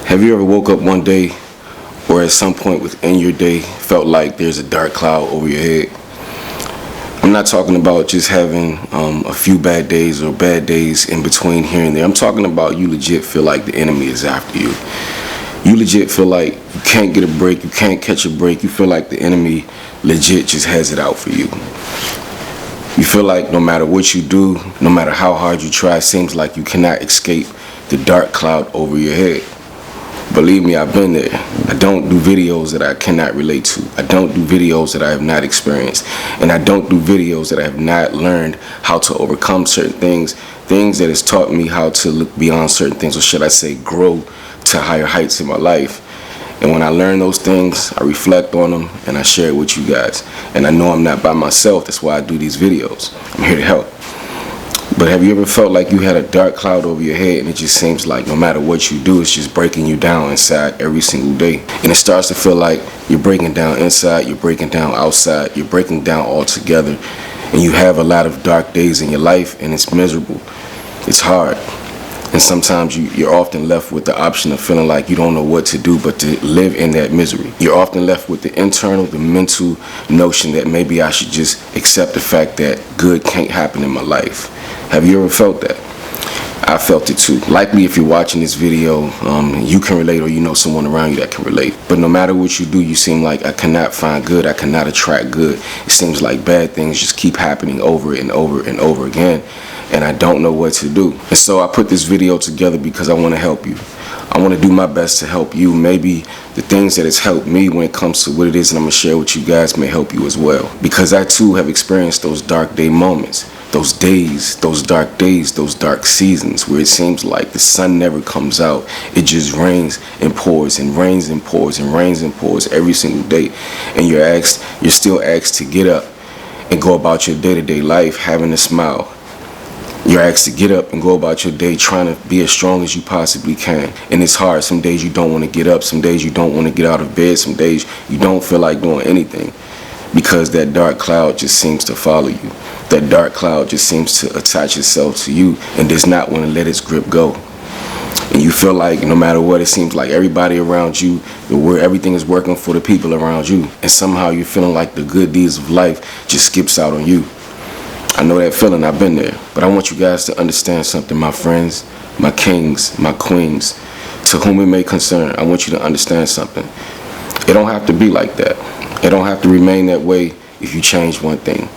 Have you ever woke up one day or at some point within your day felt like there's a dark cloud over your head? I'm not talking about just having a few bad days or bad days in between here and there. I'm talking about you legit feel like the enemy is after you. You legit feel like you can't get a break, you can't catch a break. You feel like the enemy legit just has it out for you. You feel like no matter what you do, no matter how hard you try, it seems like you cannot escape the dark cloud over your head. Believe me, I've been there. I don't do videos that I cannot relate to. I don't do videos that I have not experienced. And I don't do videos that I have not learned how to overcome certain things that has taught me how to look beyond certain things, or should I say grow to higher heights in my life. And when I learn those things, I reflect on them and I share it with you guys. And I know I'm not by myself. That's why I do these videos. I'm here to help. But have you ever felt like you had a dark cloud over your head and it just seems like no matter what you do, it's just breaking you down inside every single day? And it starts to feel like you're breaking down inside, you're breaking down outside, you're breaking down all together. And you have a lot of dark days in your life and it's miserable. It's hard. And sometimes you're often left with the option of feeling like you don't know what to do but to live in that misery. You're often left with the mental notion that maybe I should just accept the fact that good can't happen in my life. Have you ever felt that? I felt it too. Likely if you're watching this video, you can relate, or you know someone around you that can relate. But no matter what you do, you seem like I cannot find good, I cannot attract good. It seems like bad things just keep happening over and over and over again, and I don't know what to do. And so I put this video together because I want to help you. I want to do my best to help you. Maybe the things that has helped me when it comes to what it is and I'm going to share with you guys may help you as well. Because I too have experienced those dark day moments. Those days, those dark seasons where it seems like the sun never comes out. It just rains and pours and rains and pours and rains and pours every single day. And you're still asked to get up and go about your day-to-day life having a smile. You're asked to get up and go about your day trying to be as strong as you possibly can. And it's hard. Some days you don't want to get up. Some days you don't want to get out of bed. Some days you don't feel like doing anything because that dark cloud just seems to follow you. That dark cloud just seems to attach itself to you and does not want to let its grip go. And you feel like no matter what, it seems like everybody around you, where everything is working for the people around you. And somehow you're feeling like the good deeds of life just skips out on you. I know that feeling, I've been there. But I want you guys to understand something, my friends, my kings, my queens, to whom it may concern. I want you to understand something. It don't have to be like that. It don't have to remain that way if you change one thing.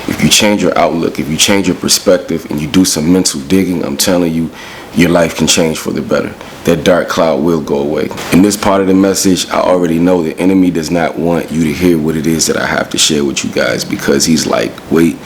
If you change your outlook, if you change your perspective and you do some mental digging, I'm telling you, your life can change for the better. That dark cloud will go away. In this part of the message, I already know the enemy does not want you to hear what it is that I have to share with you guys, because he's like, wait,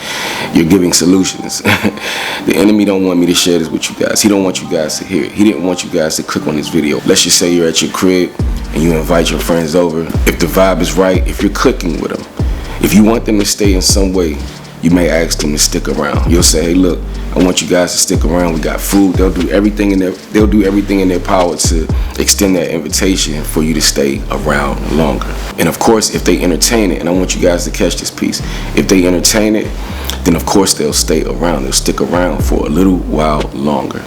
you're giving solutions. The enemy don't want me to share this with you guys. He don't want you guys to hear it. He didn't want you guys to click on this video. Let's just say you're at your crib and you invite your friends over. If the vibe is right, if you're clicking with them, if you want them to stay in some way, you may ask them to stick around. You'll say, hey, look, I want you guys to stick around. We got food. They'll do everything in their power to extend that invitation for you to stay around longer. And of course, if they entertain it, and I want you guys to catch this piece, if they entertain it, then of course they'll stay around. They'll stick around for a little while longer.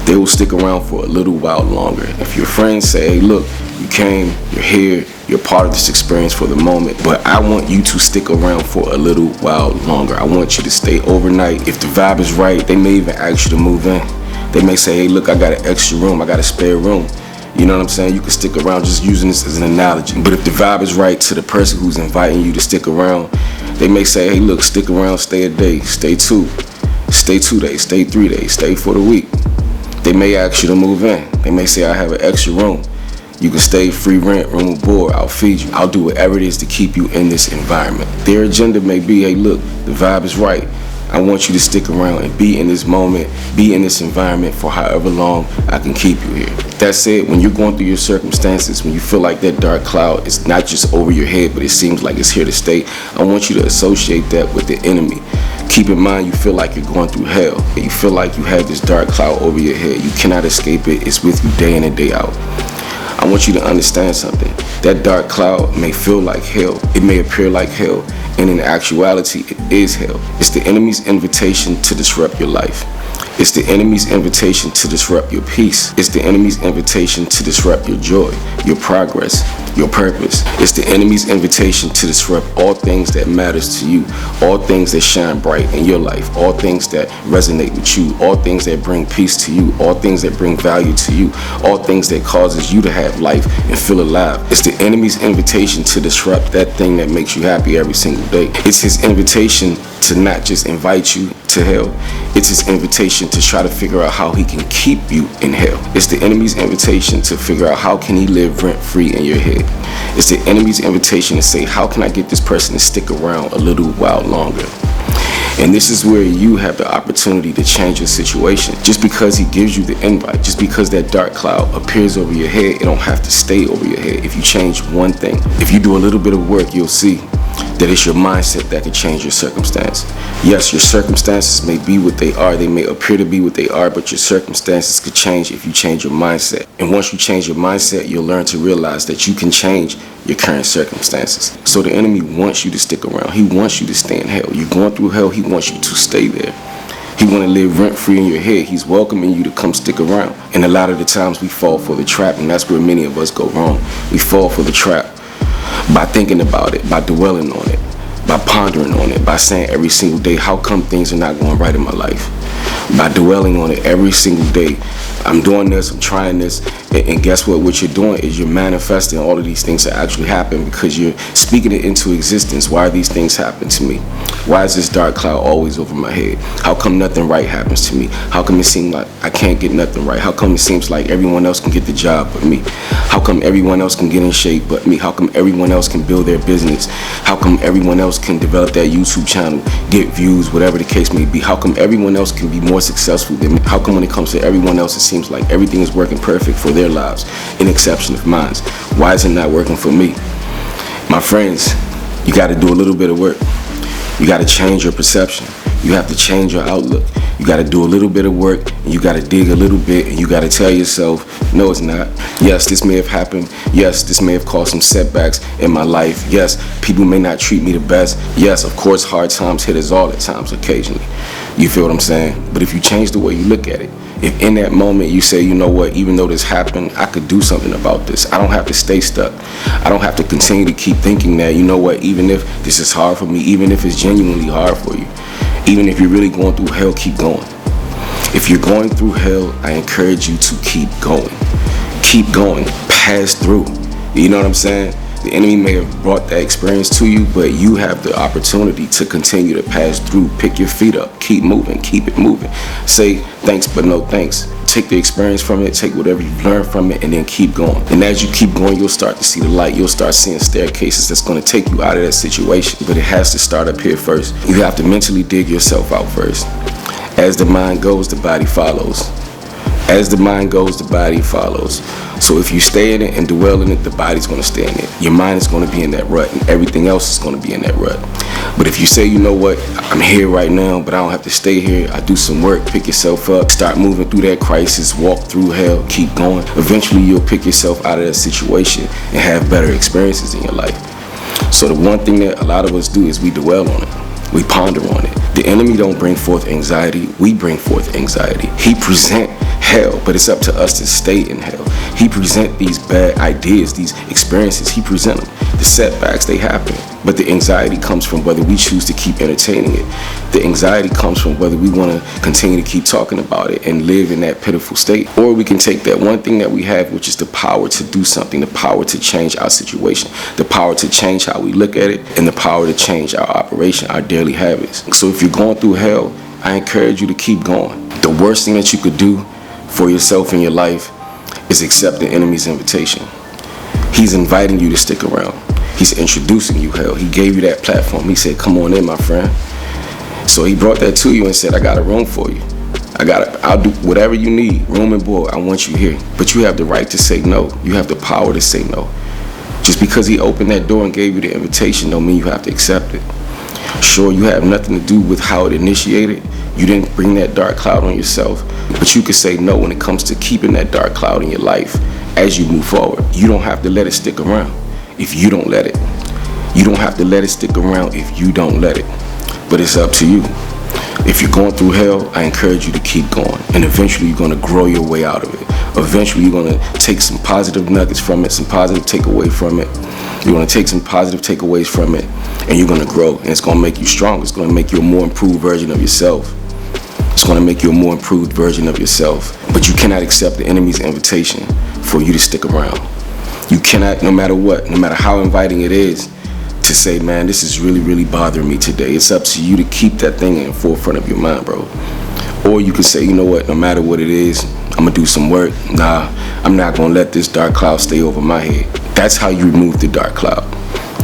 They will stick around for a little while longer. If your friends say, hey, look, you came, you're here, you're part of this experience for the moment, but I want you to stick around for a little while longer. I want you to stay overnight. If the vibe is right, they may even ask you to move in. They may say, hey, look, I got an extra room, I got a spare room. You know what I'm saying? You can stick around, just using this as an analogy. But if the vibe is right to the person who's inviting you to stick around, they may say, hey, look, stick around, stay a day, stay 2 days, stay 3 days, stay for the week. They may ask you to move in. They may say, I have an extra room. You can stay, free rent, room and board, I'll feed you. I'll do whatever it is to keep you in this environment. Their agenda may be, hey, look, the vibe is right. I want you to stick around and be in this moment, be in this environment for however long I can keep you here. That said, when you're going through your circumstances, when you feel like that dark cloud is not just over your head, but it seems like it's here to stay, I want you to associate that with the enemy. Keep in mind, you feel like you're going through hell. You feel like you have this dark cloud over your head. You cannot escape it. It's with you day in and day out. I want you to understand something. That dark cloud may feel like hell. It may appear like hell. And in actuality, it is hell. It's the enemy's invitation to disrupt your life. It's the enemy's invitation to disrupt your peace. It's the enemy's invitation to disrupt your joy, your progress, your purpose. It's the enemy's invitation to disrupt all things that matters to you, all things that shine bright in your life, all things that resonate with you, all things that bring peace to you, all things that bring value to you, all things that causes you to have life and feel alive. It's the enemy's invitation to disrupt that thing that makes you happy every single day. It's his invitation to not just invite you to hell, it's his invitation to try to figure out how he can keep you in hell. It's the enemy's invitation to figure out how can he live rent-free in your head. It's the enemy's invitation to say, how can I get this person to stick around a little while longer? And this is where you have the opportunity to change your situation. Just because he gives you the invite, just because that dark cloud appears over your head, it don't have to stay over your head. If you change one thing, if you do a little bit of work, you'll see that it's your mindset that can change your circumstance. Yes, your circumstances may be what they are. They may appear to be what they are, but your circumstances could change if you change your mindset. And once you change your mindset, you'll learn to realize that you can change your current circumstances. So the enemy wants you to stick around. He wants you to stay in hell. You're going through hell. He wants you to stay there. He want to live rent-free in your head. He's welcoming you to come stick around. And a lot of the times we fall for the trap, and that's where many of us go wrong. We fall for the trap by thinking about it, by dwelling on it, by pondering on it, by saying every single day, how come things are not going right in my life? By dwelling on it every single day. I'm doing this, I'm trying this, and guess what? What you're doing is you're manifesting all of these things to actually happen because you're speaking it into existence. Why are these things happening to me? Why is this dark cloud always over my head? How come nothing right happens to me? How come it seems like I can't get nothing right? How come it seems like everyone else can get the job but me? How come everyone else can get in shape but me? How come everyone else can build their business? How come everyone else can develop that YouTube channel, get views, whatever the case may be? How come everyone else can be more successful than me? How come when it comes to everyone else, it seems like everything is working perfect for their lives, in exception of mine? Why is it not working for me? My friends, you got to do a little bit of work. You got to change your perception. You have to change your outlook. You got to do a little bit of work, and you got to dig a little bit, and you got to tell yourself, no, it's not. Yes, this may have happened. Yes, this may have caused some setbacks in my life. Yes, people may not treat me the best. Yes, of course, hard times hit us all at times, occasionally. You feel what I'm saying? But if you change the way you look at it, if in that moment you say, you know what, even though this happened, I could do something about this. I don't have to stay stuck. I don't have to continue to keep thinking that, you know what, even if this is hard for me, even if it's genuinely hard for you, even if you're really going through hell, keep going. If you're going through hell, I encourage you to keep going. Keep going. Pass through. You know what I'm saying? The enemy may have brought that experience to you, but you have the opportunity to continue to pass through. Pick your feet up. Keep moving. Keep it moving. Say thanks, but no thanks. Take the experience from it. Take whatever you've learned from it, and then keep going. And as you keep going, you'll start to see the light. You'll start seeing staircases that's going to take you out of that situation. But it has to start up here first. You have to mentally dig yourself out first. As the mind goes, the body follows. As the mind goes, the body follows. So if you stay in it and dwell in it, the body's going to stay in it. Your mind is going to be in that rut, and everything else is going to be in that rut. But if you say, you know what, I'm here right now, but I don't have to stay here. I do some work, pick yourself up, start moving through that crisis, walk through hell, keep going. Eventually, you'll pick yourself out of that situation and have better experiences in your life. So the one thing that a lot of us do is we dwell on it. We ponder on it. The enemy don't bring forth anxiety. We bring forth anxiety. He present hell, but it's up to us to stay in hell. He present these bad ideas, these experiences. He present them. The setbacks, they happen. But the anxiety comes from whether we choose to keep entertaining it. The anxiety comes from whether we want to continue to keep talking about it and live in that pitiful state. Or we can take that one thing that we have, which is the power to do something, the power to change our situation, the power to change how we look at it, and the power to change our operation, our daily habits. So if you're going through hell, I encourage you to keep going. The worst thing that you could do for yourself in your life is accept the enemy's invitation. He's inviting you to stick around. He's introducing you hell. He gave you that platform. He said, come on in, my friend. So he brought that to you and said, I got a room for you. I'll do whatever you need, room and board. I want you here. But you have the right to say no. You have the power to say no. Just because he opened that door and gave you the invitation don't mean you have to accept it. Sure, you have nothing to do with how it initiated. You didn't bring that dark cloud on yourself. But you can say no when it comes to keeping that dark cloud in your life as you move forward. You don't have to let it stick around if you don't let it. You don't have to let it stick around if you don't let it. But it's up to you. If you're going through hell, I encourage you to keep going. And eventually you're going to grow your way out of it. Eventually you're going to take some positive nuggets from it, some positive takeaway from it. You're going to take some positive takeaways from it, and you're going to grow. And it's going to make you strong. It's going to make you a more improved version of yourself. It's going to make you a more improved version of yourself. But you cannot accept the enemy's invitation for you to stick around. You cannot, no matter what, no matter how inviting it is, to say, man, this is really, really bothering me today. It's up to you to keep that thing in the forefront of your mind, bro. Or you can say, you know what, no matter what it is, I'm going to do some work. Nah, I'm not going to let this dark cloud stay over my head. That's how you remove the dark cloud.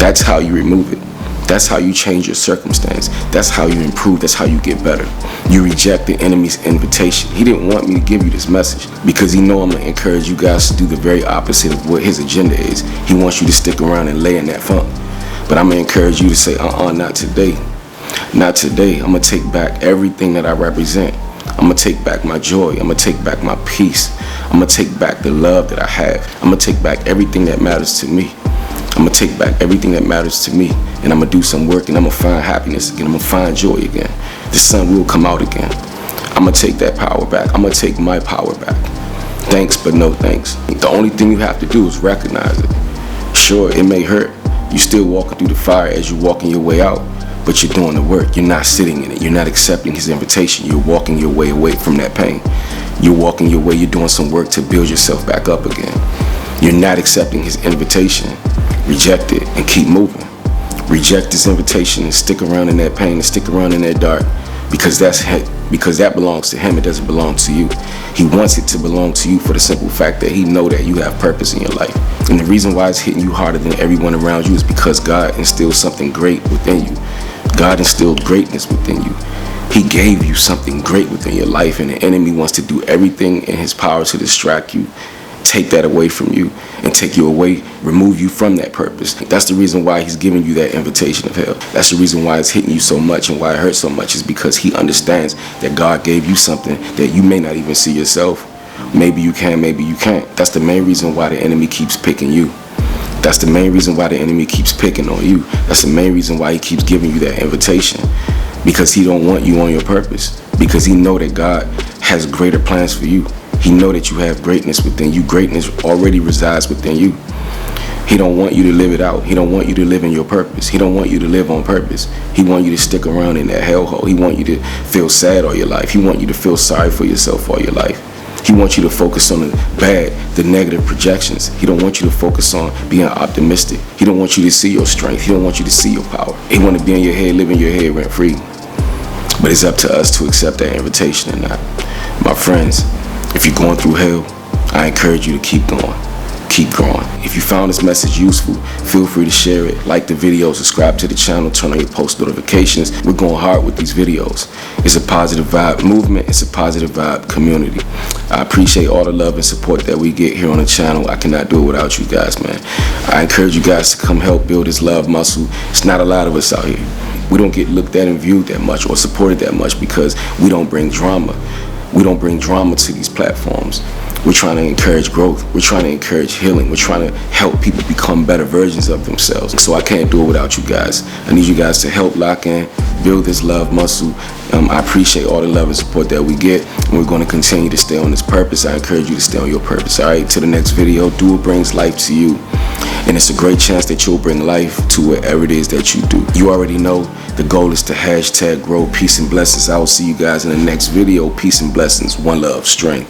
That's how you remove it. That's how you change your circumstance. That's how you improve. That's how you get better. You reject the enemy's invitation. He didn't want me to give you this message because he know I'm going to encourage you guys to do the very opposite of what his agenda is. He wants you to stick around and lay in that funk. But I'm going to encourage you to say, not today. Not today. I'm going to take back everything that I represent. I'm going to take back my joy. I'm going to take back my peace. I'm going to take back the love that I have. I'm going to take back everything that matters to me. I'm going to take back everything that matters to me. And I'm going to do some work, and I'm going to find happiness again. I'm going to find joy again. The sun will come out again. I'm going to take that power back. I'm going to take my power back. Thanks, but no thanks. The only thing you have to do is recognize it. Sure, it may hurt. You're still walking through the fire as you're walking your way out, but you're doing the work. You're not sitting in it. You're not accepting his invitation. You're walking your way away from that pain. You're walking your way. You're doing some work to build yourself back up again. You're not accepting his invitation. Reject it and keep moving. Reject his invitation and stick around in that pain and stick around in that dark, because that belongs to him. It doesn't belong to you. He wants it to belong to you for the simple fact that he know that you have purpose in your life. And the reason why it's hitting you harder than everyone around you is because God instilled something great within you. God instilled greatness within you. He gave you something great within your life, and the enemy wants to do everything in his power to distract you, take that away from you, and take you away, remove you from that purpose. That's the reason why he's giving you that invitation of hell. That's the reason why it's hitting you so much and why it hurts so much, is because he understands that God gave you something that you may not even see yourself. Maybe you can, maybe you can't. That's the main reason why the enemy keeps picking you. That's the main reason why the enemy keeps picking on you. That's the main reason why he keeps giving you that invitation. Because he don't want you on your purpose. Because he know that God has greater plans for you. He know that you have greatness within you. Greatness already resides within you. He don't want you to live it out. He don't want you to live in your purpose. He don't want you to live on purpose. He want you to stick around in that hellhole. He want you to feel sad all your life. He want you to feel sorry for yourself all your life. He wants you to focus on the bad, the negative projections. He don't want you to focus on being optimistic. He don't want you to see your strength. He don't want you to see your power. He want to be in your head, live in your head rent free. But it's up to us to accept that invitation or not. My friends, if you're going through hell, I encourage you to keep going. Keep growing. If you found this message useful, feel free to share it, like the video, subscribe to the channel, turn on your post notifications. We're going hard with these videos. It's a positive vibe movement. It's a positive vibe community. I appreciate all the love and support that we get here on the channel. I cannot do it without you guys, man. I encourage you guys to come help build this love muscle. It's not a lot of us out here. We don't get looked at and viewed that much or supported that much because we don't bring drama. We don't bring drama to these platforms. We're trying to encourage growth. We're trying to encourage healing. We're trying to help people become better versions of themselves. So I can't do it without you guys. I need you guys to help lock in, build this love muscle. I appreciate all the love and support that we get, and we're going to continue to stay on this purpose. I encourage you to stay on your purpose. All right, to the next video. Do what brings life to you, and it's a great chance that you'll bring life to whatever it is that you do. You already know the goal is to #grow. Peace and blessings. I will see you guys in the next video. Peace and blessings. One love. Strength.